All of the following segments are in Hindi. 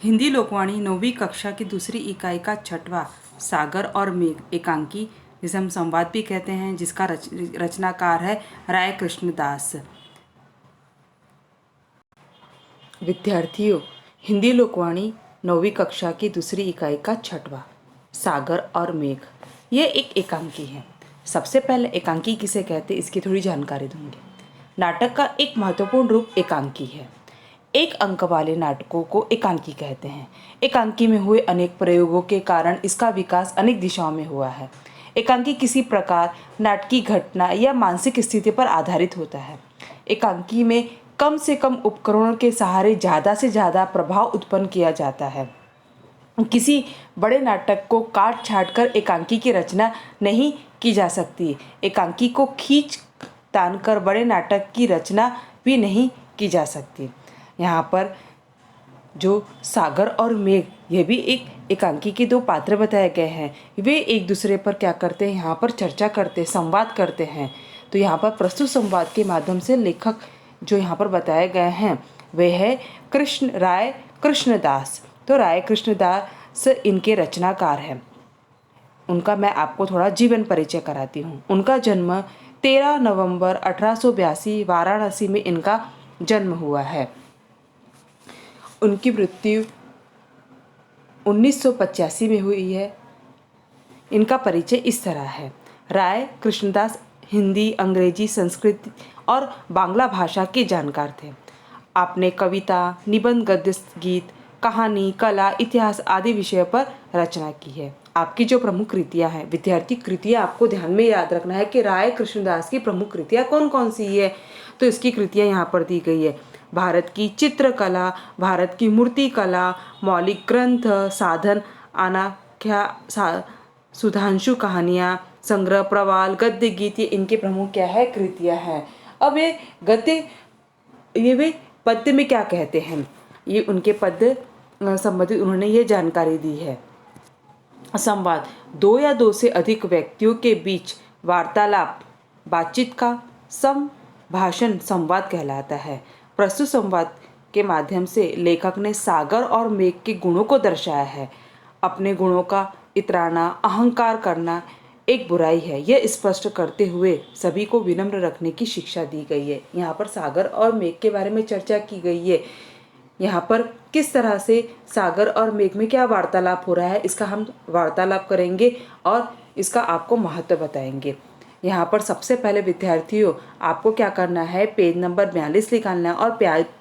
हिंदी लोकवाणी 9वीं कक्षा की दूसरी इकाई का छठवां सागर और मेघ एकांकी, जिसे हम संवाद भी कहते हैं, जिसका रचनाकार है राय कृष्णदास। विद्यार्थियों, हिंदी लोकवाणी 9वीं कक्षा की दूसरी इकाई का छठवां सागर और मेघ ये एक एकांकी है। सबसे पहले एकांकी किसे कहते हैं इसकी थोड़ी जानकारी दूंगी। नाटक का एक महत्वपूर्ण रूप एकांकी है। एक अंक वाले नाटकों को एकांकी कहते हैं। एकांकी में हुए अनेक प्रयोगों के कारण इसका विकास अनेक दिशाओं में हुआ है। एकांकी किसी प्रकार नाटकीय घटना या मानसिक स्थिति पर आधारित होता है। एकांकी में कम से कम उपकरणों के सहारे ज़्यादा से ज़्यादा प्रभाव उत्पन्न किया जाता है। किसी बड़े नाटक को काट छाट कर एकांकी की रचना नहीं की जा सकती। एकांकी को खींच तान कर बड़े नाटक की रचना भी नहीं की जा सकती। यहाँ पर जो सागर और मेघ ये भी एक एकांकी के दो पात्र बताए गए हैं। वे एक दूसरे पर क्या करते हैं, यहाँ पर चर्चा करते, संवाद करते हैं। तो यहाँ पर प्रस्तुत संवाद के माध्यम से लेखक जो यहाँ पर बताए गए हैं वे है राय कृष्णदास। तो राय कृष्णदास इनके रचनाकार हैं। उनका मैं आपको थोड़ा जीवन परिचय कराती हूँ। उनका जन्म 13 नवंबर 1882 वाराणसी में इनका जन्म हुआ है। उनकी मृत्यु 1985 में हुई है। इनका परिचय इस तरह है। राय कृष्णदास हिंदी, अंग्रेजी, संस्कृत और बांग्ला भाषा के जानकार थे। आपने कविता, निबंध, गद्य, गीत, कहानी, कला, इतिहास आदि विषयों पर रचना की है। आपकी जो प्रमुख कृतियां हैं, विद्यार्थी कृतियां आपको ध्यान में याद रखना है कि राय कृष्णदास की प्रमुख कृतियां कौन कौन सी है। तो इसकी कृतियां यहाँ पर दी गई है। भारत की चित्रकला, भारत की मूर्ति कला, मौलिक ग्रंथ, साधन, आनाख्या, सुधांशु कहानियाँ, संग्रह, प्रवाल, गद्य, गीत, ये इनके प्रमुख क्या है, कृतियाँ हैं। अब ये गद्य, ये वे पद्य में क्या कहते हैं, ये उनके पद्य संबंधित उन्होंने ये जानकारी दी है। संवाद, दो या दो से अधिक व्यक्तियों के बीच वार्तालाप, बातचीत का संभाषण संवाद कहलाता है। प्रस्तुत संवाद के माध्यम से लेखक ने सागर और मेघ के गुणों को दर्शाया है। अपने गुणों का इतराना, अहंकार करना एक बुराई है, यह स्पष्ट करते हुए सभी को विनम्र रखने की शिक्षा दी गई है। यहाँ पर सागर और मेघ के बारे में चर्चा की गई है। यहाँ पर किस तरह से सागर और मेघ में क्या वार्तालाप हो रहा है, इसका हम वार्तालाप करेंगे और इसका आपको महत्व बताएंगे। यहाँ पर सबसे पहले विद्यार्थियों आपको क्या करना है, पेज नंबर 42 निकालना है और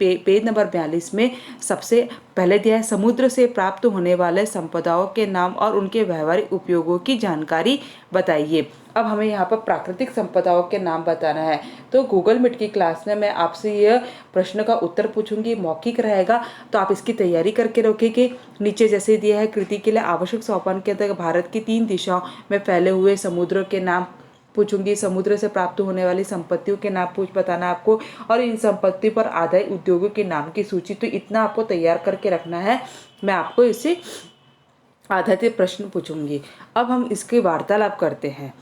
पेज नंबर 42 में सबसे पहले दिया है समुद्र से प्राप्त होने वाले संपदाओं के नाम और उनके व्यवहारिक उपयोगों की जानकारी बताइए। अब हमें यहाँ पर प्राकृतिक संपदाओं के नाम बताना है। तो गूगल मीट की क्लास में मैं आपसे यह प्रश्न का उत्तर पूछूंगी, मौखिक रहेगा, तो आप इसकी तैयारी करके रखेंगे। नीचे जैसे दिया है, कृति के लिए आवश्यक सोपान के अंतर्गत भारत की 3 दिशाओं में फैले हुए समुद्र के नाम पूछूंगी, समुद्र से प्राप्त होने वाली संपत्तियों के नाम बताना आपको, और इन संपत्ति पर आधारित उद्योगों के नाम की सूची। तो इतना आपको तैयार करके रखना है। मैं आपको इससे आधारित प्रश्न पूछूंगी। अब हम इसकी वार्तालाप करते हैं।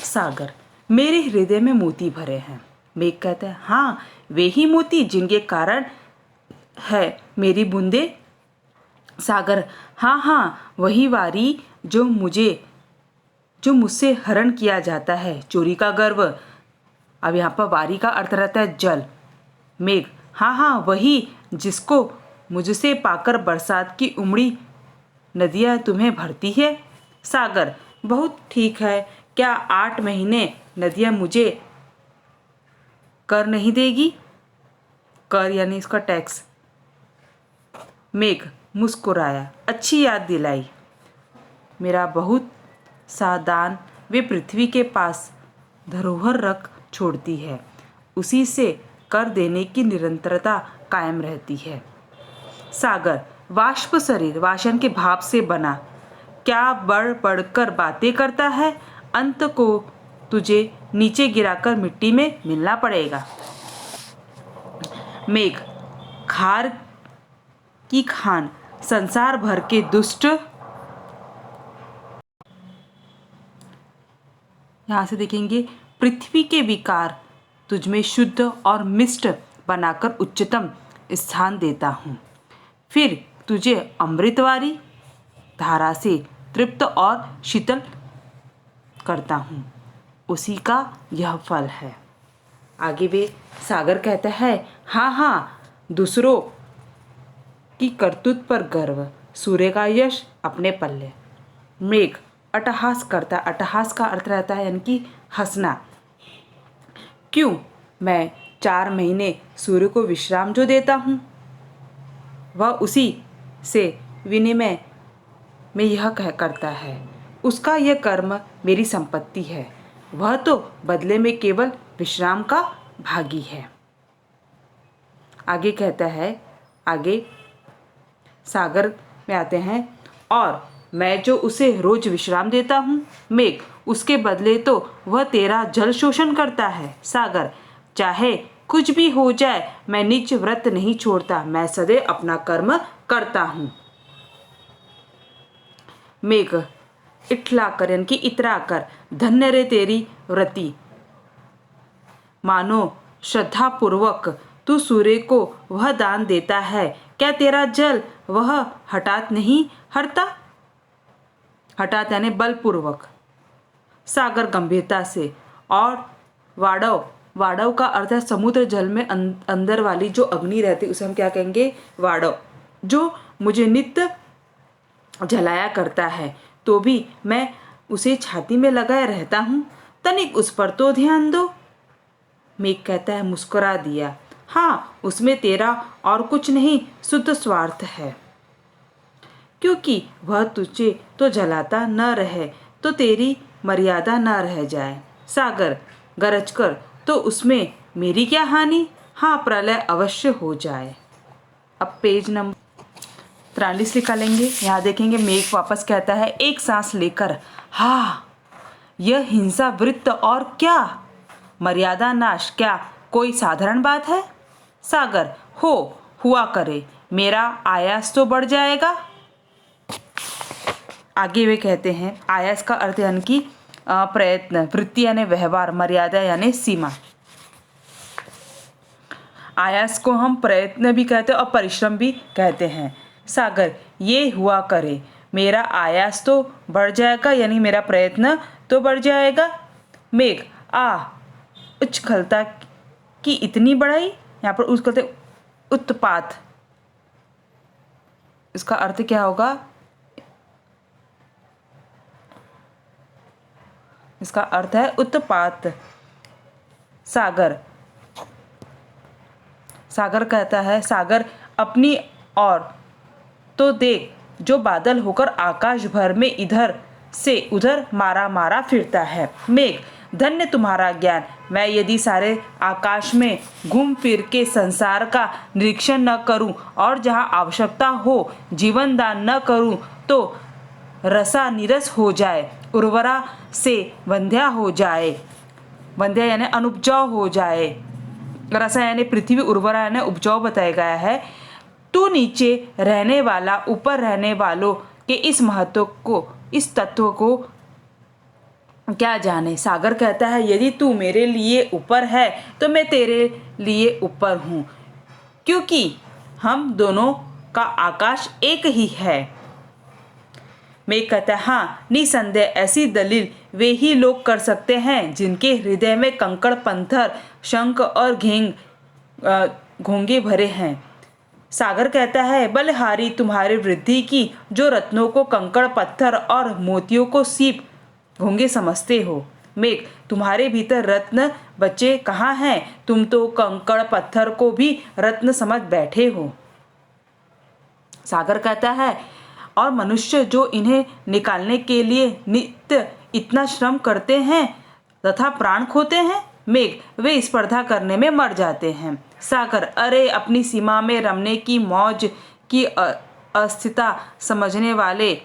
सागर, मेरे हृदय में मोती भरे हैं। मेघ कहता है, हाँ वे ही मोती जिनके कारण है मेरी बूंदे। सागर, हाँ हाँ वही वारी जो मुझसे हरण किया जाता है, चोरी का गर्व। अब यहाँ पर वारी का अर्थ रहता है जल। मेघ, हाँ हाँ वही जिसको मुझसे पाकर बरसात की उमड़ी नदियाँ तुम्हें भरती है। सागर, बहुत ठीक है, क्या 8 महीने नदियाँ मुझे कर नहीं देगी? कर यानी इसका टैक्स। मेघ मुस्कुराया, अच्छी याद दिलाई। मेरा बहुत सा दान वे पृथ्वी के पास धरोहर रख छोड़ती है, उसी से कर देने की निरंतरता कायम रहती है। सागर, वाष्प शरीर वासन के भाप से बना, क्या बढ़ बढ़कर बातें करता है, अंत को तुझे नीचे गिराकर मिट्टी में मिलना पड़ेगा। मेघ, खार की खान संसार भर के दुष्ट, यहाँ से देखेंगे, पृथ्वी के विकार तुझमें शुद्ध और मिष्ट बनाकर उच्चतम स्थान देता हूँ। फिर तुझे अमृतवारी धारा से तृप्त और शीतल करता हूँ। उसी का यह फल है। आगे वे सागर कहता है, हाँ हाँ, दूसरों की करतूत पर गर्व, सूर्य का यश अपने पल्ले। मेघ अट्टहास करता, अट्टहास का अर्थ रहता है यानी कि हंसना। क्यों मैं 4 महीने सूर्य को विश्राम जो देता हूँ, वह उसी से विनिमय में यह कह करता है। उसका यह कर्म मेरी संपत्ति है, वह तो बदले में केवल विश्राम का भागी है। आगे कहता है, आगे सागर में आते हैं, और मैं जो उसे रोज विश्राम देता हूँ, मेघ, उसके बदले तो वह तेरा जल शोषण करता है। सागर, चाहे कुछ भी हो जाए, मैं निज व्रत नहीं छोड़ता, मैं सदैव अपना कर्म करता हूँ। मेघ इठलाकर यानी कि इतराकर, धन्य रे तेरी व्रति, मानो श्रद्धापूर्वक तू सूर्य को वह दान देता है, क्या तेरा जल वह हठात नहीं हरता? हठात यानी बलपूर्वक। सागर गंभीरता से, और वाड़व, वाड़व का अर्थ है समुद्र जल में अंदर वाली जो अग्नि रहती है उसे हम क्या कहेंगे? वाड़व। जो मुझे नित्य जलाया करता है तो भी मैं उसे छाती में लगाए रहता हूँ, तनिक उस पर तो ध्यान दो। मेघ कहता है, मुस्कुरा दिया, हाँ, उसमें तेरा और कुछ नहीं, शुद्ध स्वार्थ है, क्योंकि वह तुझे तो जलाता न रहे तो तेरी मर्यादा न रह जाए। सागर गरज कर, तो उसमें मेरी क्या हानि? हाँ, प्रलय अवश्य हो जाए। अब पेज नंबर 43 निकालेंगे। यहाँ देखेंगे मेघ वापस कहता है एक सांस लेकर, हाँ, यह हिंसा वृत्त और क्या, मर्यादा नाश क्या कोई साधारण बात है? सागर, हुआ करे, मेरा आयास तो बढ़ जाएगा। आगे वे कहते हैं, आयास का अर्थ यानी कि प्रयत्न, वृत्ति यानी व्यवहार, मर्यादा यानी सीमा। आयास को हम प्रयत्न भी कहते हैं और परिश्रम भी कहते हैं। सागर, ये हुआ करे, मेरा आयास तो बढ़ जाएगा यानी मेरा प्रयत्न तो बढ़ जाएगा। मेघ, उच्छलता की इतनी बड़ाई, यहाँ पर उसको कहते उत्पात, इसका अर्थ क्या होगा? इसका अर्थ है उत्पात। सागर, सागर कहता है, सागर अपनी और तो देख, जो बादल होकर आकाश भर में इधर से उधर मारा मारा फिरता है। मेघ, धन्य तुम्हारा ज्ञान, मैं यदि सारे आकाश में घूम फिर के संसार का निरीक्षण न करूं और जहां आवश्यकता हो जीवन दान न करूं तो रसा निरस हो जाए, उर्वरा से वंध्या हो जाए। वंध्या यानी अनुपजाऊ हो जाए, रसा यानी पृथ्वी, उर्वरा यानी उपजाऊ बताया गया है। तू नीचे रहने वाला ऊपर रहने वालों के इस महत्व को, इस तत्व को क्या जाने। सागर कहता है, यदि तू मेरे लिए ऊपर है तो मैं तेरे लिए ऊपर हूँ, क्योंकि हम दोनों का आकाश एक ही है। मैं कहता, हाँ, निसंदेह ऐसी दलील वे ही लोग कर सकते हैं जिनके हृदय में कंकड़ पत्थर, शंख और घोंगे भरे हैं। सागर कहता है, बलहारी तुम्हारी वृद्धि की, जो रत्नों को कंकड़ पत्थर और मोतियों को सीप घोंगे समझते हो। मेघ, तुम्हारे भीतर रत्न बचे कहाँ हैं? तुम तो कंकड़ पत्थर को भी रत्न समझ बैठे हो। सागर कहता है, और मनुष्य जो इन्हें निकालने के लिए नित्य इतना श्रम करते हैं तथा प्राण खोते हैं। मेघ, वे स्पर्धा करने में मर जाते हैं। सागर, अरे अपनी सीमा में रमने की मौज की अस्थिरता समझने वाले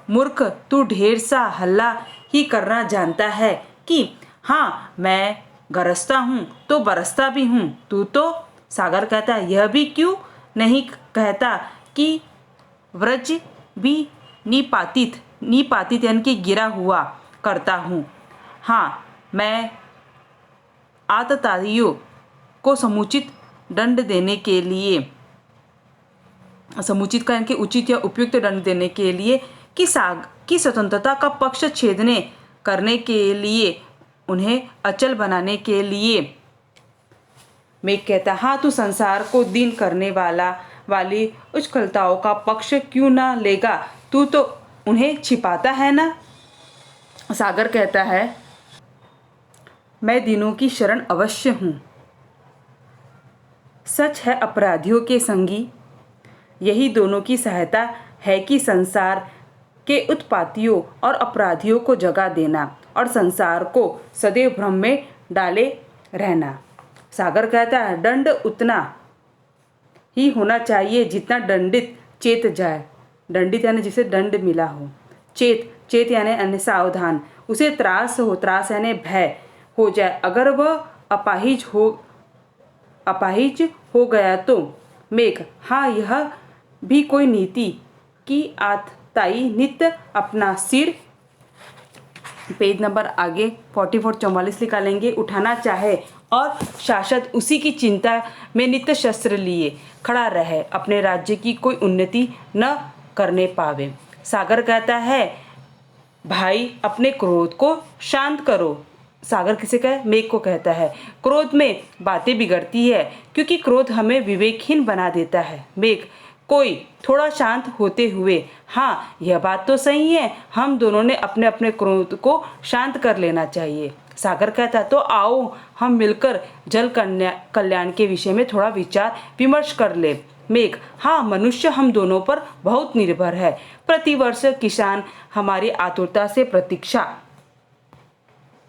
मूर्ख, तू ढेर सा हल्ला ही करना जानता है कि हाँ, मैं गरजता हूँ तो बरसता भी हूँ, तू तो। सागर कहता है, यह भी क्यों नहीं कहता कि व्रज भी निपातित यानी कि गिरा हुआ करता हूँ। हाँ, मैं आततायु को समुचित दंड देने के लिए, समुचित का इनके उचित या उपयुक्त दंड देने के लिए की स्वतंत्रता का पक्ष छेदने करने के लिए, उन्हें अचल बनाने के लिए। मेघ कहता, हाँ तू संसार को दीन करने वाली उच्छृंखलताओं का पक्ष क्यों ना लेगा, तू तो उन्हें छिपाता है ना। सागर कहता है, मैं दीनों की शरण अवश्य हूँ। सच है अपराधियों के संगी, यही दोनों की सहायता है कि संसार के उत्पातियों और अपराधियों को जगा देना और संसार को सदैव भ्रम में डाले रहना। सागर कहता है, दंड उतना ही होना चाहिए जितना दंडित चेत जाए। दंडित यानी जिसे दंड मिला हो। चेत यानी सावधान, उसे त्रास यानी भय हो जाए। अगर वह अपाहिज हो गया तो। मेघ, हाँ यह भी कोई नीति की आतताई नित्य अपना सिर, पेज नंबर आगे 44-44 निकालेंगे, उठाना चाहे और शासक उसी की चिंता में नित्य शस्त्र लिए खड़ा रहे, अपने राज्य की कोई उन्नति न करने पावे। सागर कहता है, भाई अपने क्रोध को शांत करो। सागर किसे कहे? मेघ को कहता है, क्रोध में बातें बिगड़ती है क्योंकि क्रोध हमें विवेकहीन बना देता है। मेघ, कोई थोड़ा शांत होते हुए, हाँ यह बात तो सही है, हम दोनों ने अपने अपने क्रोध को शांत कर लेना चाहिए। सागर कहता, तो आओ हम मिलकर जल कल्याण के विषय में थोड़ा विचार विमर्श कर ले। मेघ, हाँ मनुष्य हम दोनों पर बहुत निर्भर है। प्रतिवर्ष किसान हमारी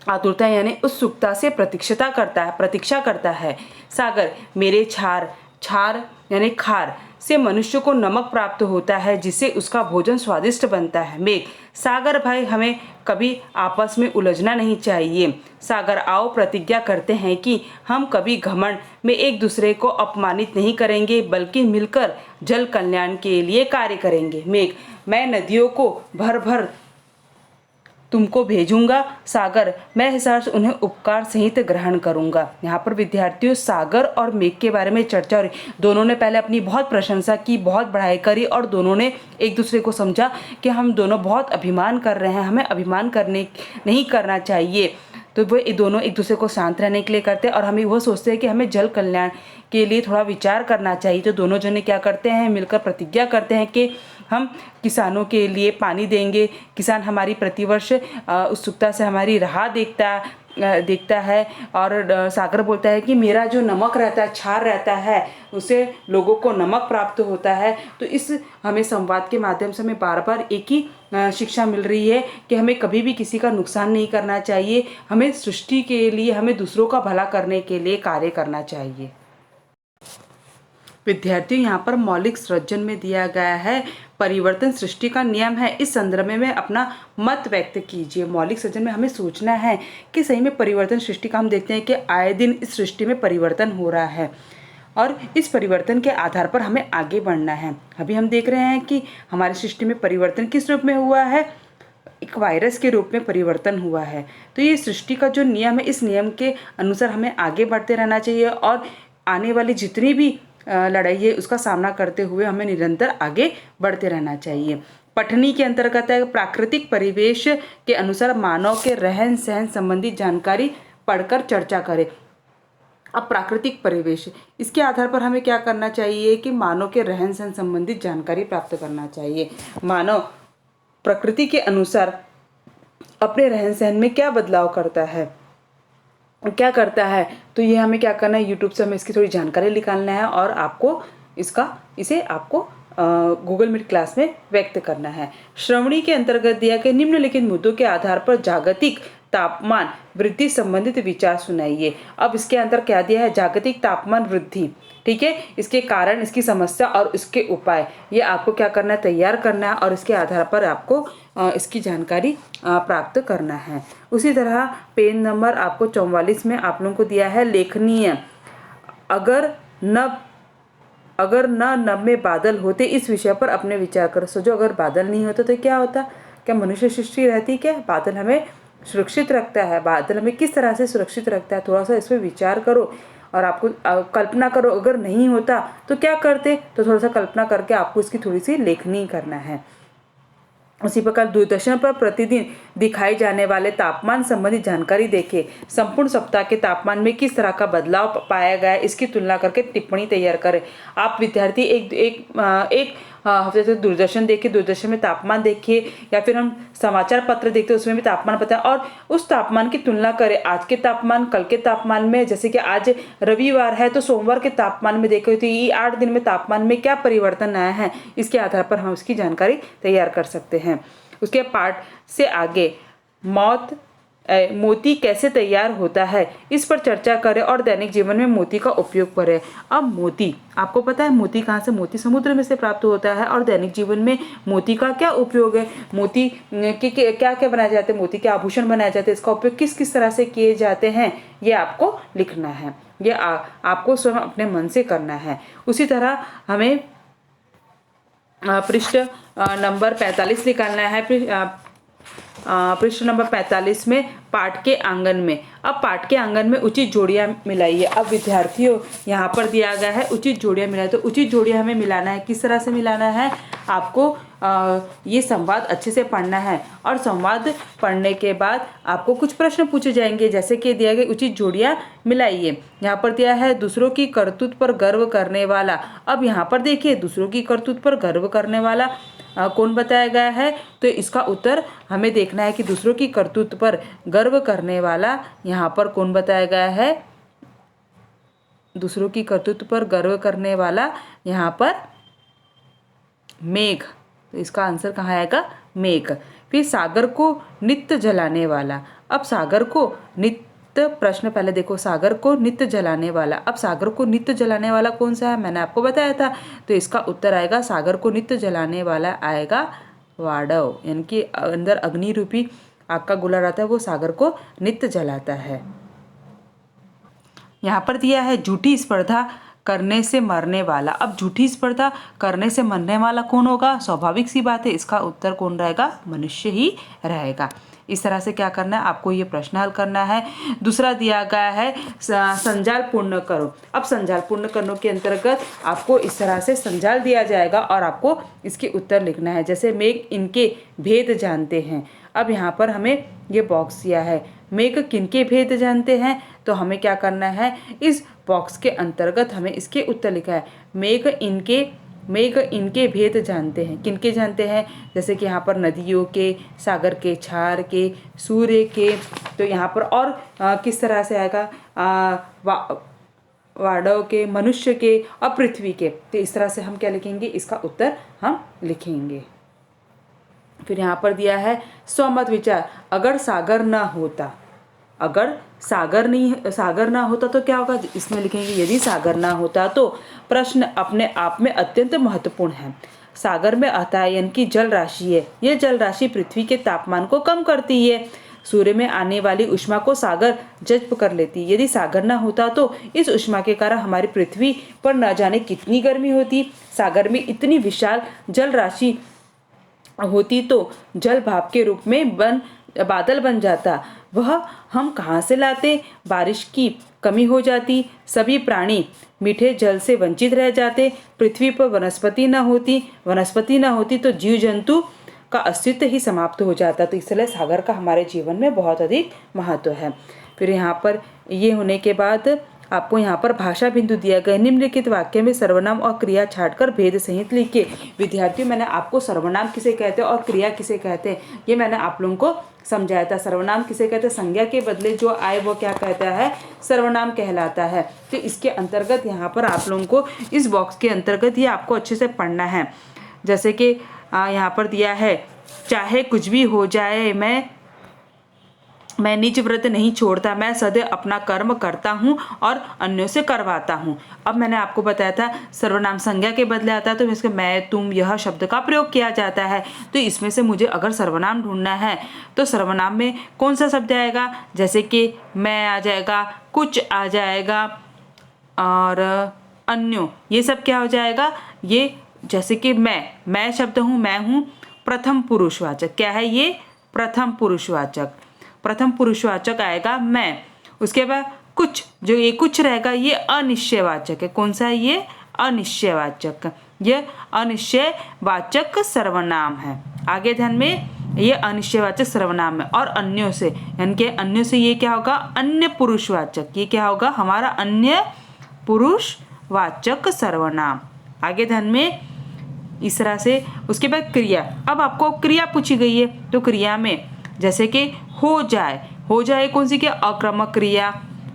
आतुरता यानी उत्सुकता से प्रतीक्षा करता है। सागर, मेरे छार यानी खार से मनुष्य को नमक प्राप्त होता है जिससे उसका भोजन स्वादिष्ट बनता है। मेघ, सागर भाई हमें कभी आपस में उलझना नहीं चाहिए। सागर, आओ प्रतिज्ञा करते हैं कि हम कभी घमंड में एक दूसरे को अपमानित नहीं करेंगे बल्कि मिलकर जल कल्याण के लिए कार्य करेंगे। मेघ, मैं नदियों को भर तुमको भेजूंगा। सागर, मैं हिसाब से उन्हें उपकार सहित ग्रहण करूंगा। यहाँ पर विद्यार्थियों सागर और मेघ के बारे में चर्चा हो रही। दोनों ने पहले अपनी बहुत प्रशंसा की, बहुत बढ़ाई करी और दोनों ने एक दूसरे को समझा कि हम दोनों बहुत अभिमान कर रहे हैं, हमें अभिमान नहीं करना चाहिए। तो वो दोनों एक दूसरे को शांत रहने के लिए करते हैं और हमें वो सोचते हैं कि हमें जल कल्याण के लिए थोड़ा विचार करना चाहिए। तो दोनों जने क्या करते हैं, मिलकर प्रतिज्ञा करते हैं कि हम किसानों के लिए पानी देंगे। किसान हमारी प्रतिवर्ष उत्सुकता से हमारी राह देखता है और सागर बोलता है कि मेरा जो नमक रहता है, छार रहता है, उसे लोगों को नमक प्राप्त होता है। तो इस हमें संवाद के माध्यम से हमें बार बार एक ही शिक्षा मिल रही है कि हमें कभी भी किसी का नुकसान नहीं करना चाहिए, हमें सृष्टि के लिए, हमें दूसरों का भला करने के लिए कार्य करना चाहिए। विद्यार्थियों, यहाँ पर मौलिक सृजन में दिया गया है परिवर्तन सृष्टि का नियम है। इस संदर्भ में अपना मत व्यक्त कीजिए। मौलिक सृजन में हमें सोचना है कि सही में परिवर्तन सृष्टि का, हम देखते हैं कि आए दिन इस सृष्टि में परिवर्तन हो रहा है और इस परिवर्तन के आधार पर हमें आगे बढ़ना है। अभी हम देख रहे हैं कि हमारी सृष्टि में परिवर्तन किस रूप में हुआ है, एक वायरस के रूप में परिवर्तन हुआ है। तो ये सृष्टि का जो नियम है, इस नियम के अनुसार हमें आगे बढ़ते रहना चाहिए और आने वाली जितनी भी लड़ाई है उसका सामना करते हुए हमें निरंतर आगे बढ़ते रहना चाहिए। पठनी के अंतर्गत है प्राकृतिक परिवेश के अनुसार मानव के रहन सहन संबंधी जानकारी पढ़कर चर्चा करें। अब प्राकृतिक परिवेश, इसके आधार पर हमें क्या करना चाहिए कि मानव के रहन सहन संबंधित जानकारी प्राप्त करना चाहिए। मानव प्रकृति के अनुसार अपने रहन सहन में क्या बदलाव करता है, क्या करता है, तो ये हमें क्या करना है, यूट्यूब से हमें इसकी थोड़ी जानकारी निकालना है और आपको इसे आपको गूगल मीट क्लास में व्यक्त करना है। श्रवणी के अंतर्गत दिया गया निम्नलिखित मुद्दों के आधार पर जागतिक तापमान वृद्धि संबंधित विचार सुनाइए। अब इसके अंदर क्या दिया है, जागतिक तापमान वृद्धि, ठीक है, इसके कारण, इसकी समस्या और इसके उपाय, ये आपको क्या करना है, तैयार करना है और इसके आधार पर आपको इसकी जानकारी प्राप्त करना है। उसी तरह पेज नंबर आपको 44 में आप लोगों को दिया है लेखनीय, अगर न नभ में बादल होते, इस विषय पर अपने विचार करो। सोचो अगर बादल नहीं होता तो क्या होता, क्या मनुष्य सृष्टि रहती, क्या बादल हमें सुरक्षित रखता है, बादल हमें किस तरह से सुरक्षित रखता है, थोड़ा सा इस पर विचार करो और आपको कल्पना करो अगर नहीं होता तो क्या करते, तो थोड़ा सा कल्पना करके आपको इसकी थोड़ी सी लेखनी करना है। उसी प्रकार दूरदर्शन पर प्रतिदिन दिखाई जाने वाले तापमान संबंधी जानकारी देखें। संपूर्ण सप्ताह के तापमान में किस तरह का बदलाव पाया गया है इसकी तुलना करके टिप्पणी तैयार करें। आप विद्यार्थी एक हफ्ते से दूरदर्शन देखिए, दूरदर्शन में तापमान देखिए, या फिर हम समाचार पत्र देखते हैं उसमें भी तापमान पता है, और उस तापमान की तुलना करें आज के तापमान कल के तापमान में। जैसे कि आज रविवार है तो सोमवार के तापमान में देखें तो ये 8 दिन में तापमान में क्या परिवर्तन आया है, इसके आधार पर हम उसकी जानकारी तैयार कर सकते हैं। उसके पाठ से आगे मोती कैसे तैयार होता है इस पर चर्चा करें और दैनिक जीवन में मोती का उपयोग करें। अब मोती, आपको पता है मोती कहाँ से, मोती समुद्र में से प्राप्त होता है, और दैनिक जीवन में मोती का क्या उपयोग है, मोती के क्या क्या बनाए जाते हैं, मोती के आभूषण बनाए जाते हैं, इसका उपयोग किस किस तरह से किए जाते हैं ये आपको लिखना है। ये आपको स्वयं अपने मन से करना है। उसी तरह हमें पृष्ठ नंबर 45 निकालना है। पृष्ठ नंबर 45 में पाठ के आंगन में, अब पाठ के आंगन में उचित जोड़ियां मिलाइए। अब विद्यार्थियों यहाँ पर दिया गया है उचित जोड़ियां मिलाइए, तो उचित जोड़ियां हमें मिलाना है। किस तरह से मिलाना है, आपको ये संवाद अच्छे से पढ़ना है, और संवाद पढ़ने के बाद आपको कुछ प्रश्न पूछे जाएंगे, जैसे कि दिया गया उचित जोड़ियां मिलाइए। यहाँ पर दिया है दूसरों की करतूत पर गर्व करने वाला। अब यहाँ पर देखिए दूसरों की करतूत पर गर्व करने वाला कौन बताया गया है, तो इसका उत्तर हमें देखना है कि दूसरों की करतूत पर गर्व करने वाला यहाँ पर कौन बताया गया है। दूसरों की करतूत पर गर्व करने वाला यहाँ पर मेघ, तो इसका आंसर कहाँ आएगा, मेघ। फिर सागर को नित्य जलाने वाला। अब सागर को नित्य, प्रश्न पहले देखो, सागर को नित्य जलाने वाला। अब सागर को नित्य जलाने वाला कौन सा है, मैंने आपको बताया था, तो इसका उत्तर आएगा सागर को नित्य जलाने वाला आएगा वाड़व, यानी कि अंदर अग्नि रूपी आग का गोला रहता है, वो सागर को नित्य जलाता है। यहाँ पर दिया है झूठी स्पर्धा करने से मरने वाला। अब झूठी स्पर्धा करने से मरने वाला कौन होगा, स्वाभाविक सी बात है, इसका उत्तर कौन रहेगा, मनुष्य ही रहेगा। इस तरह से क्या करना है, आपको ये प्रश्न हल करना है। दूसरा दिया गया है संजाल पूर्ण करो। अब संजाल पूर्ण करने के अंतर्गत आपको इस तरह से संजाल दिया जाएगा और आपको इसके उत्तर लिखना है। जैसे मेघ इनके भेद जानते हैं। अब यहाँ पर हमें ये बॉक्स दिया है, मेघ किनके भेद जानते हैं, तो हमें क्या करना है, इस बॉक्स के अंतर्गत हमें इसके उत्तर लिखा है। मेघ इनके भेद जानते हैं, किनके जानते हैं, जैसे कि यहाँ पर नदियों के, सागर के, क्षार के, सूर्य के, तो यहाँ पर और किस तरह से आएगा, वाड़व के, मनुष्य के और पृथ्वी के। तो इस तरह से हम क्या लिखेंगे, इसका उत्तर हम लिखेंगे। फिर यहाँ पर दिया है स्वमत विचार। अगर सागर ना होता, अगर सागर ना होता तो क्या होगा, इसमें लिखेंगे यदि सागर ना होता तो। प्रश्न अपने आप में अत्यंत महत्वपूर्ण है। सागर में अतायन की जल राशि है, यह जल राशि पृथ्वी के तापमान को कम करती है। सूर्य में आने वाली ऊष्मा को सागर जज्ब कर लेती है। यदि सागर ना होता तो इस ऊष्मा के कारण हमारी पृथ्वी पर न जाने कितनी गर्मी होती। सागर में इतनी विशाल जल राशि होती तो जल भाप के रूप में बादल बन जाता, वह हम कहाँ से लाते। बारिश की कमी हो जाती, सभी प्राणी मीठे जल से वंचित रह जाते। पृथ्वी पर वनस्पति न होती तो जीव जंतु का अस्तित्व ही समाप्त हो जाता। तो इसलिए सागर का हमारे जीवन में बहुत अधिक महत्व है। फिर यहाँ पर ये होने के बाद आपको यहाँ पर भाषा बिंदु दिया गया। निम्नलिखित वाक्य में सर्वनाम और क्रिया छाटकर भेद सहित लिखिए। विद्यार्थियों, मैंने आपको सर्वनाम किसे कहते हैं और क्रिया किसे कहते हैं ये मैंने आप लोगों को समझाया था। सर्वनाम किसे कहते हैं, संज्ञा के बदले जो आए वो क्या कहता है, सर्वनाम कहलाता है। तो इसके अंतर्गत यहाँ पर आप लोगों को इस बॉक्स के अंतर्गत ये आपको अच्छे से पढ़ना है। जैसे कि यहाँ पर दिया है, चाहे कुछ भी हो जाए मैं निज व्रत नहीं छोड़ता, मैं सदैव अपना कर्म करता हूँ और अन्यों से करवाता हूँ। अब मैंने आपको बताया था सर्वनाम संज्ञा के बदले आता है तो इसके मैं, तुम, यह शब्द का प्रयोग किया जाता है। तो इसमें से मुझे अगर सर्वनाम ढूंढना है तो सर्वनाम में कौन सा शब्द आएगा, जैसे कि मैं आ जाएगा, कुछ आ जाएगा और अन्यों, ये सब क्या हो जाएगा, ये जैसे कि मैं शब्द हूँ, मैं हूँ प्रथम पुरुषवाचक, क्या है ये, प्रथम पुरुषवाचक आएगा मैं। उसके बाद कुछ, जो ये कुछ रहेगा ये अनिश्चयवाचक है। कौन सा है ये? अनिश्चयवाचक। ये अनिश्चयवाचक सर्वनाम है। आगे ध्यान में, ये अनिश्चयवाचक सर्वनाम है। और अन्यों से, यानी कि अन्यों से ये क्या होगा? अन्य पुरुषवाचक। ये क्या होगा? हमारा अन्य पुरुषवाचक सर्वनाम। आगे ध्यान में, इस तरह से। उसके बाद क्रिया। अब आपको क्रिया पूछी गई है, तो क्रिया में जैसे कि हो जाए, हो जाए कौन सी? क्या? अक्रमक क्रिया।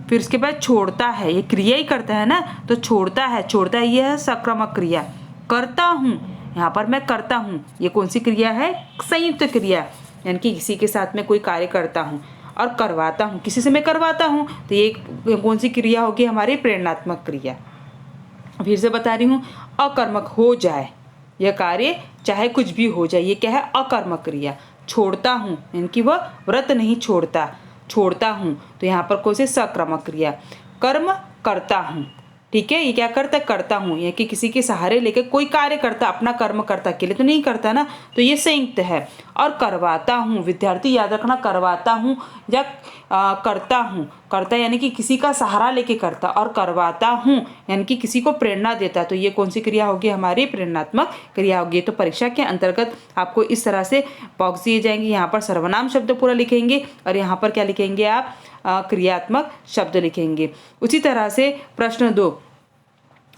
फिर उसके बाद छोड़ता है, ये क्रिया ही करता है ना, तो छोड़ता है, छोड़ता है, ये है सक्रमक क्रिया। करता हूँ, यहाँ पर मैं करता हूँ, ये कौन सी क्रिया है? संयुक्त क्रिया, यानी कि किसी के साथ में कोई कार्य करता हूँ। और करवाता हूँ, किसी से मैं करवाता हूँ, तो ये कौन सी क्रिया होगी? हमारी प्रेरणात्मक क्रिया। फिर से बता रही हूँ, अकर्मक हो जाए, यह कार्य चाहे कुछ भी हो जाए, ये क्या है? अकर्मक क्रिया। छोड़ता हूँ, यानी कि वह व्रत नहीं छोड़ता, छोड़ता हूँ, तो यहाँ पर कौन से? सक्रमक क्रिया। कर्म करता हूँ, ठीक है, ये क्या करता? करता हूँ, ये कि किसी के सहारे लेकर कोई कार्य करता, अपना कर्म करता, अकेले तो नहीं करता ना, तो ये संयुक्त है। और करवाता हूँ, विद्यार्थी याद रखना, करवाता हूँ या करता हूँ, करता यानी कि किसी का सहारा लेके करता, और करवाता हूँ यानी कि किसी को प्रेरणा देता, तो ये कौन सी क्रिया होगी? हमारी प्रेरणात्मक क्रिया होगी। तो परीक्षा के अंतर्गत आपको इस तरह से बॉक्स दिए जाएंगे, यहाँ पर सर्वनाम शब्द पूरा लिखेंगे, और यहाँ पर क्या लिखेंगे आप? क्रियात्मक शब्द लिखेंगे। उसी तरह से प्रश्न 2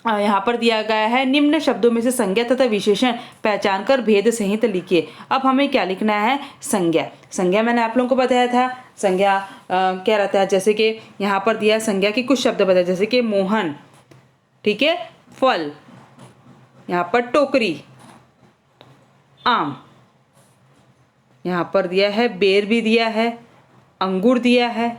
यहाँ पर दिया गया है, निम्न शब्दों में से संज्ञा तथा विशेषण पहचान कर भेद सहित लिखिए। अब हमें क्या लिखना है? संज्ञा। संज्ञा मैंने आप लोगों को बताया था, संज्ञा क्या रहता है? जैसे कि यहाँ पर दिया संज्ञा के कुछ शब्द बताए, जैसे कि मोहन, ठीक है, फल, यहाँ पर टोकरी, आम, यहाँ पर दिया है बेर भी दिया है, अंगूर दिया है,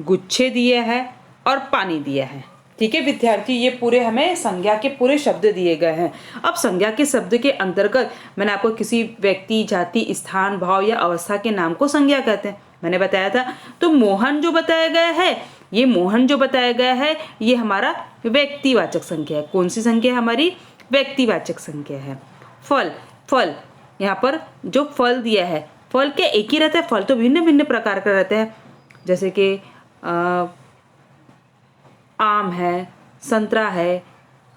गुच्छे दिया है, और पानी दिया है। ठीक है विद्यार्थी, ये पूरे हमें संज्ञा के पूरे शब्द दिए गए हैं। अब संज्ञा के शब्द के अंतर्गत मैंने आपको किसी व्यक्ति, जाति, स्थान, भाव या अवस्था के नाम को संज्ञा कहते हैं, मैंने बताया था। तो मोहन जो बताया गया है, ये मोहन जो बताया गया है, ये हमारा व्यक्तिवाचक संज्ञा है। कौन सी संज्ञा है? हमारी व्यक्तिवाचक संज्ञा है। फल, फल, यहाँ पर जो फल दिया है, फल क्या एक ही रहता है? फल तो भिन्न भिन्न प्रकार का रहता है, जैसे कि आम है, संतरा है,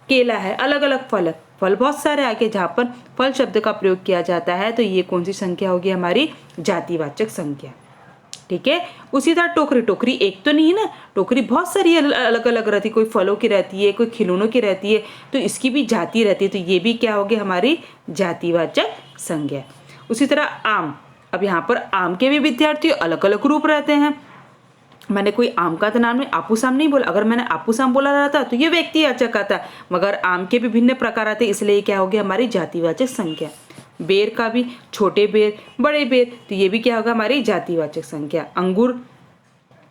केला है, अलग अलग फल है। फल बहुत सारे आगे जहाँ पर फल शब्द का प्रयोग किया जाता है, तो ये कौन सी संख्या होगी? हमारी जातिवाचक संख्या। ठीक है। उसी तरह टोकरी, टोकरी एक तो नहीं है ना, टोकरी बहुत सारी अलग अलग रहती है, कोई फलों की रहती है, कोई खिलौनों की रहती है, तो इसकी भी जाति रहती है, तो ये भी क्या होगी? हमारी जातिवाचक संज्ञा। उसी तरह आम, अब यहाँ पर आम के भी विद्यार्थी अलग अलग रूप रहते हैं। मैंने कोई आम का तो नाम नहीं, आपूस आम नहीं बोला, अगर मैंने आपूस आम बोला रहता तो ये व्यक्तिवाचक आता, मगर आम के भी भिन्न प्रकार आते, इसलिए क्या होगी? हमारी जातिवाचक संख्या। बेर का भी छोटे बेर, बड़े बेर, तो ये भी क्या होगा? हमारी जातिवाचक संख्या। अंगूर,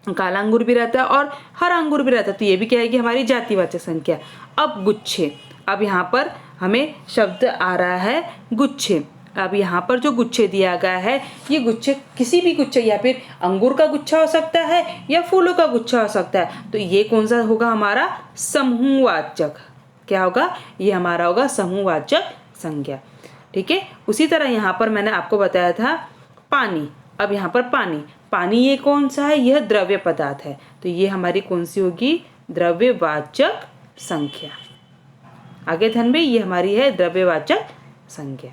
काला अंगूर भी रहता है और हरा अंगूर भी रहता है, तो ये भी क्या है? हमारी जातिवाचक संख्या। अब गुच्छे, अब यहाँ पर हमें शब्द आ रहा है गुच्छे। अब यहाँ पर जो गुच्छे दिया गया है, ये गुच्छे किसी भी गुच्छे, या फिर अंगूर का गुच्छा हो सकता है या फूलों का गुच्छा हो सकता है, तो ये कौन सा होगा? हमारा समूहवाचक। क्या होगा? ये हमारा होगा समूहवाचक संज्ञा। ठीक है। उसी तरह यहाँ पर मैंने आपको बताया था पानी। अब यहाँ पर पानी, पानी ये कौन सा है? यह द्रव्य पदार्थ है, तो ये हमारी कौन सी होगी? द्रव्यवाचक संख्या। आगे ध्यान में, ये हमारी है द्रव्यवाचक संज्ञा।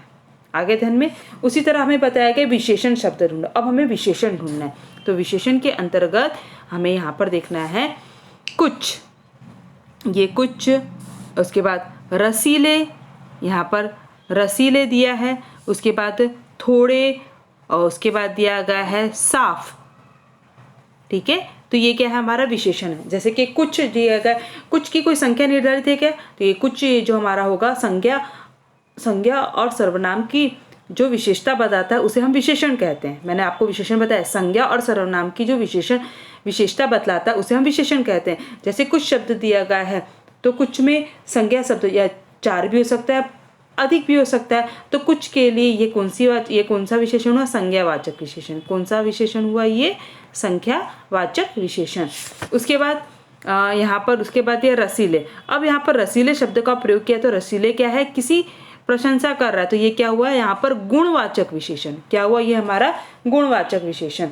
आगे ध्यान में, उसी तरह हमें बताया गया विशेषण शब्द ढूंढो। अब हमें विशेषण ढूंढना है, तो विशेषण के अंतर्गत हमें यहाँ पर देखना है कुछ, ये कुछ, उसके बाद रसीले, यहाँ पर रसीले दिया है, उसके बाद थोड़े, और उसके बाद दिया गया है साफ। ठीक है, तो ये क्या है? हमारा विशेषण है। जैसे कि कुछ दिया गया, कुछ की कोई संख्या निर्धारित है क्या? तो ये कुछ जो हमारा होगा संज्ञा और सर्वनाम की जो विशेषता बताता है उसे हम विशेषण कहते हैं। मैंने आपको विशेषण बताया, संज्ञा और सर्वनाम की जो विशेषता बतलाता है उसे हम विशेषण कहते हैं। जैसे कुछ शब्द दिया गया है, तो कुछ में संज्ञा शब्द या 4 भी हो सकता है, अधिक भी हो सकता है, तो कुछ के लिए ये कौन सा विशेषण हुआ? संज्ञावाचक विशेषण। कौन सा विशेषण हुआ? ये संख्यावाचक विशेषण। उसके बाद यहाँ पर उसके बाद ये रसीले। अब यहाँ पर रसीले शब्द का प्रयोग किया, तो रसीले क्या है? किसी प्रशंसा कर रहा है, तो ये क्या हुआ? यहाँ पर गुणवाचक विशेषण। क्या हुआ? ये हमारा गुणवाचक विशेषण।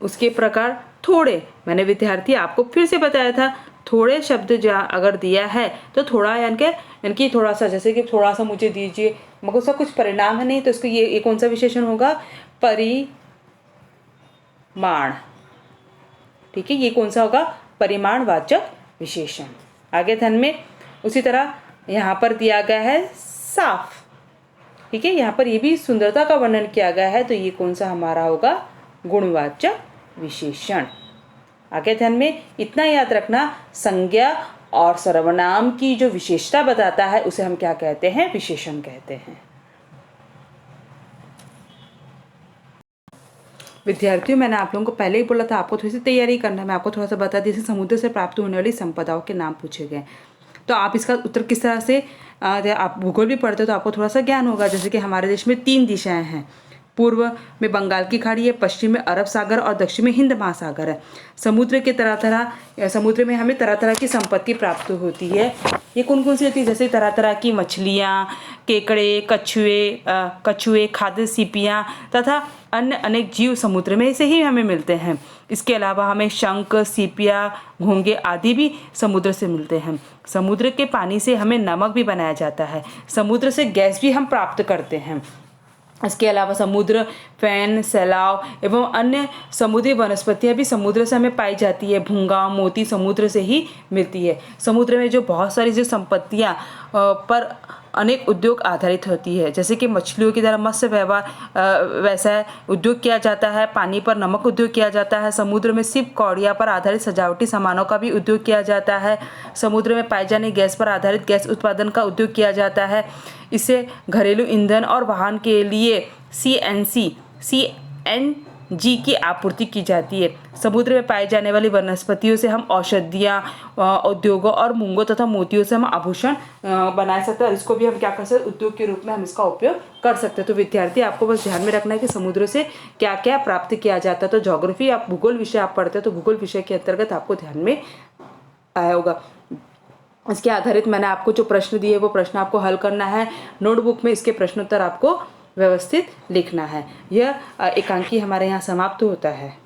उसके प्रकार थोड़े, मैंने विद्यार्थी आपको फिर से बताया था, थोड़े शब्द जहाँ अगर दिया है तो थोड़ा यानी कि थोड़ा सा, जैसे कि थोड़ा सा मुझे दीजिए, मगर उसका कुछ परिणाम है नहीं, तो इसको ये कौन सा विशेषण होगा? परिमाण। ठीक है, ये कौन सा होगा? परिमाणवाचक विशेषण। आगे ध्यान में, उसी तरह यहाँ पर दिया गया है साफ। ठीक है, यहाँ पर ये भी सुंदरता का वर्णन किया गया है, तो ये कौन सा हमारा होगा? गुणवाचक विशेषण। आगे ध्यान में, इतना याद रखना, संज्ञा और सर्वनाम की जो विशेषता बताता है उसे हम क्या कहते हैं? विशेषण कहते हैं। विद्यार्थियों, मैंने आप लोगों को पहले ही बोला था आपको थोड़ी सी तैयारी करना है। मैं आपको थोड़ा सा बता दी, जैसे समुद्र से प्राप्त होने वाली संपदाओं के नाम पूछे गए, तो आप इसका उत्तर किस तरह से, आप भूगोल भी पढ़ते हो तो आपको थोड़ा सा ज्ञान होगा। जैसे कि हमारे देश में 3 दिशाएं हैं, पूर्व में बंगाल की खाड़ी है, पश्चिम में अरब सागर और दक्षिण में हिंद महासागर है। समुद्र में हमें तरह तरह की संपत्ति प्राप्त होती है। ये कौन कौन सी होती है? जैसे तरह तरह की मछलियाँ, केकड़े, कछुए, खाद्य सीपियाँ तथा अन्य अनेक जीव समुद्र में से ही हमें मिलते हैं। इसके अलावा हमें शंख, सीपिया, घोंगे आदि भी समुद्र से मिलते हैं। समुद्र के पानी से हमें नमक भी बनाया जाता है। समुद्र से गैस भी हम प्राप्त करते हैं। इसके अलावा समुद्र फैन, सैलाव एवं अन्य समुद्री वनस्पतियाँ भी समुद्र से हमें पाई जाती है। भूंगा, मोती समुद्र से ही मिलती है। समुद्र में जो बहुत सारी जो संपत्तियाँ पर अनेक उद्योग आधारित होती है, जैसे कि मछलियों की तरह मत्स्य व्यवसाय उद्योग किया जाता है। पानी पर नमक उद्योग किया जाता है। समुद्र में सिप कौड़िया पर आधारित सजावटी सामानों का भी उद्योग किया जाता है। समुद्र में पाई जाने गैस पर आधारित गैस उत्पादन का उद्योग किया जाता है। इससे घरेलू ईंधन और वाहन के लिए CNG की आपूर्ति की जाती है। समुद्र में पाई जाने वाली वनस्पतियों से हम औषधियाँ, उद्योगों और मूंगों तथा मोतियों से हम आभूषण बना सकते हैं, और इसको भी हम क्या कर सकते हैं? उद्योग के रूप में हम इसका उपयोग कर सकते हैं। तो विद्यार्थी, आपको बस ध्यान में रखना है कि समुद्र से क्या क्या प्राप्त किया जाता है। तो ज्योग्राफी, आप भूगोल विषय आप पढ़ते हैं तो भूगोल विषय के अंतर्गत आपको ध्यान में आया होगा। इसके आधारित मैंने आपको जो प्रश्न दिए वो प्रश्न आपको हल करना है। नोटबुक में इसके प्रश्नोत्तर आपको व्यवस्थित लिखना है। यह एकांकी हमारे यहाँ समाप्त होता है।